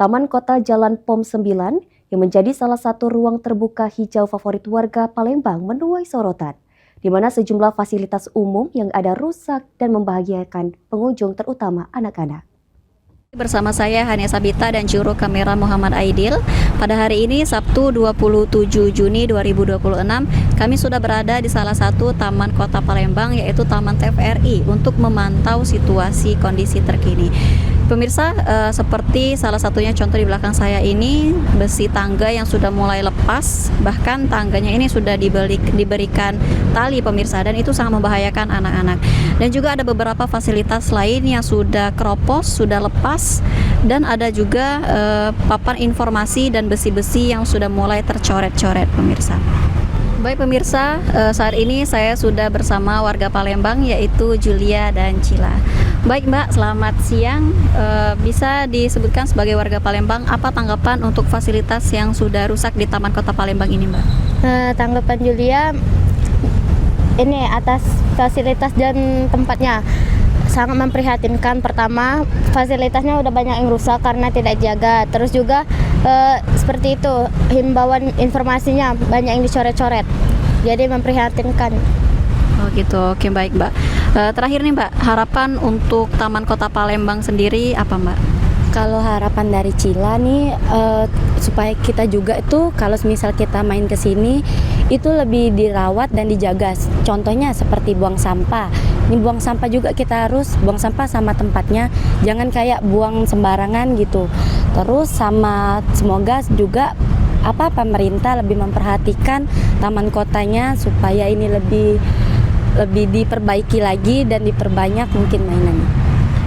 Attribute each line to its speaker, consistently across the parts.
Speaker 1: Taman Kota Jalan POM 9 yang menjadi salah satu ruang terbuka hijau favorit warga Palembang menuai sorotan, di mana sejumlah fasilitas umum yang ada rusak dan membahayakan pengunjung terutama anak-anak.
Speaker 2: Bersama saya Hania Sabita dan juru kamera Muhammad Aidil. Pada hari ini Sabtu 27 Juni 2026 kami sudah berada di salah satu taman kota Palembang, yaitu Taman TVRI, untuk memantau situasi kondisi terkini. Pemirsa, seperti salah satunya contoh di belakang saya ini, besi tangga yang sudah mulai lepas, bahkan tangganya ini sudah diberikan tali pemirsa, dan itu sangat membahayakan anak-anak. Dan juga ada beberapa fasilitas lain yang sudah keropos, sudah lepas, dan ada juga papan informasi dan besi-besi yang sudah mulai tercoret-coret pemirsa. Baik pemirsa, saat ini saya sudah bersama warga Palembang, yaitu Julia dan Cila. Baik Mbak, selamat siang. Bisa disebutkan sebagai warga Palembang, apa tanggapan untuk fasilitas yang sudah rusak di Taman Kota Palembang ini, Mbak?
Speaker 3: Tanggapan Julia, ini atas fasilitas dan tempatnya sangat memprihatinkan. Pertama, fasilitasnya udah banyak yang rusak karena tidak dijaga. Terus juga seperti itu, himbauan informasinya banyak yang dicoret-coret. Jadi memprihatinkan.
Speaker 2: Oh gitu, oke baik Mbak. Terakhir nih Mbak, harapan untuk Taman Kota Palembang sendiri apa Mbak?
Speaker 4: Kalau harapan dari Cila nih, supaya kita juga itu kalau misal kita main ke sini itu lebih dirawat dan dijaga. Contohnya seperti buang sampah. Ini buang sampah juga kita harus buang sampah sama tempatnya, jangan kayak buang sembarangan gitu. Terus sama semoga juga pemerintah lebih memperhatikan taman kotanya supaya ini lebih diperbaiki lagi dan diperbanyak mungkin mainannya.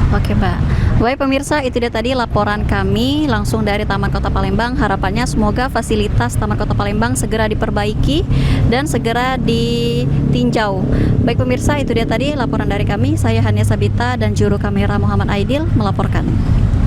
Speaker 2: Oke Mbak. Baik pemirsa, itu dia tadi laporan kami langsung dari Taman Kota Palembang. Harapannya semoga fasilitas Taman Kota Palembang segera diperbaiki dan segera ditinjau. Baik pemirsa, itu dia tadi laporan dari kami. Saya Hania Sabita dan juru kamera Muhammad Aidil melaporkan.